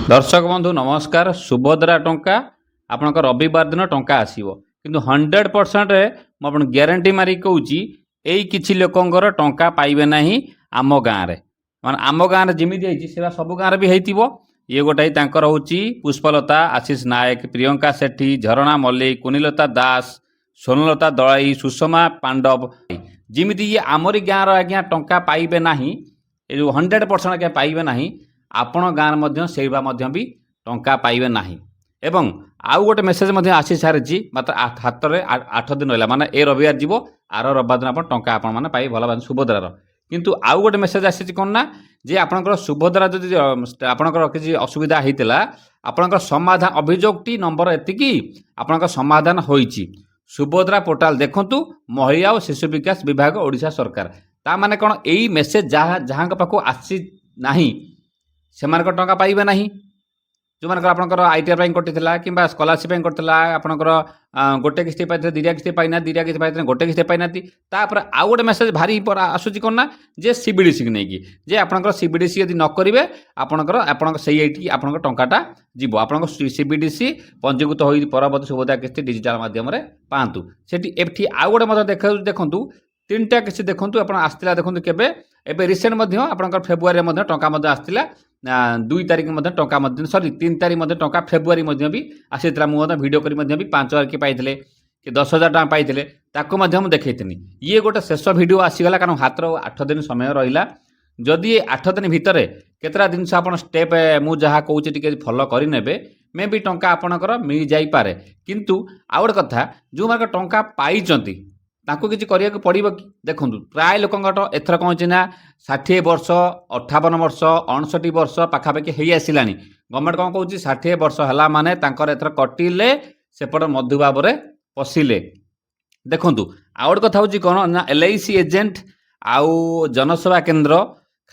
दर्शक बंधु नमस्कार। सुभद्रा टंका आपण रविवार दिन टंका आसो किंतु 100% मुझे ग्यारंटी मारी कहूँ यही किसी लोकंर टंका पाइबे ना आम गाँव में माने आम गाँव में जमी से सब गाँव भी हो ये गोटाई हूँ पुष्पलता आशीष नायक प्रियंका सेठी झरणा मल्लिक कुनीलता दास सोनलता दलाई सुषमा पांडव जमी ये आमरी गाँव आज्ञा टंका पाइबे ना ये जो 100% आज्ञा पाइबे ना आपण गाँव से भी टंका पाइबे ना एवं आउ गोटे मेसेज आसी सारी मात्र हाथ में 8 दिन रहा माने ए रविवार जीव आर रविवार दिन आप टंका आपण मैंने पाई भल सुभद्रार किंतु आउ गोटे मेसेज आसी कौन ना जे आपणकर सुभद्रा जदि आपणकर किसी असुविधा होता आपणकर समाधान अभियोगटी नंबर एतिकी आपणकर समाधान होईची सुभद्रा पोर्टाल देखंतु महिला और शिशु विकास विभाग ओडिशा सरकार ता माने कौन यही मेसेज जहाँ जहाँ पाखु आसी नाही से टंका पाइबे ना जो मानक आपंकर आईटीआर कटिला कि स्कॉलरशिप कटिला आपंकर गोटे किस्ती पाई दिटा किस्ती पाइना दिटा किस्ती पाई गोटे किस्ती पाइना तापर आउ गोटे मेसेज भारी आसूची कौन ना जे सीबीडीसी की नहीं जे आपंकर सीबीडीसी यदि न करेंगे आपंकर आप से आपंकर टंकाटा जीव आप सीबीडीसी पंजीकृत हो परवर्ती सुविधा किस्ती डिजिटाल मध्यम पातु से आउ गोटे देखु 3टा किस्ती देखूँ आप आसला देखूँ केवे एबे रिसेंट आपंकर फेब्रुआरी टंका आसला 2 तारिख टंका सरी 3 तारिख टंका फेब्रुआरी भी आसी मुझे भिडियो कर 5,000 कि पाई कि 10,000 टका पाई ताकू देखी ये गोटे शेष भिडियो आसीगला कारण हाथ 8 दिन समय रहा जदि 8 दिन भितर केतरा जिनस आप स्टेप मुझे कौचे टी फॉलो करें मे भी टंका आपणकर मिल जापे किंतु आउ गोटे कथा जो मार्क टंका पाई ताको किसी करिया को पड़ो कि देखूँ प्राय लोक एथर कौन ना 60 वर्ष 58 वर्ष 59 वर्ष पाखापाखि हो आसला गवर्नमेंट कौन कौन 60 वर्ष है माने एथर कटिले सेपट मधु भाव में पशिले देखूँ आउ गोटे कथा हूँ कौन ना LIC एजेंट आउ जनसेवा केन्द्र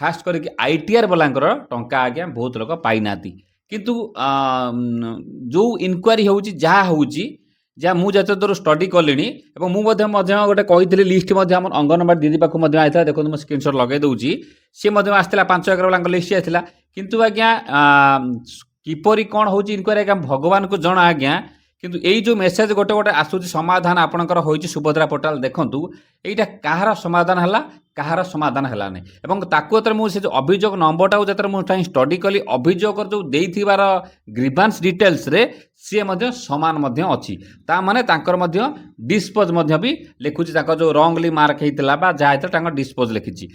खास करके ITR वालांकर टंका आज्ञा बहुत लोग पाई ना किंतु जो इनक्वारी हो जहाँ हो जहाँ मुझे दूर स्टडी कली गोटे कही लिस्ट अंगनवाड़ी दीदी पाखु आई देखो मुझे स्क्रीनशॉट लगे दूसरी सी आसला 5 एकर वाला लिस्ट आसला किंतु आज्ञा किपरि कौन हो इनक्वारी आज्ञा भगवान को जना आज्ञा किंतु यही जो मेसेज गोटे गोटे आसूची समाधान आपणकर होइछि सुभद्रा पोर्टाल देखंतु एटा कहार समाधान हला कहार समाधान हला नै एवं ताकु एतर मु से जो अभियोग नंबरटा जतर मु स्टडी कली अभियोग जो देइथिबार ग्रीवांस डिटेल्स रे सी मध्य समान मध्य अछि ता माने तांकर मध्य डिस्पोज मध्य भी लिखुछि तांकर जो रॉन्गली मार्क हेतिला बा जा हेतला तांकर डिस्पोज लिखिछि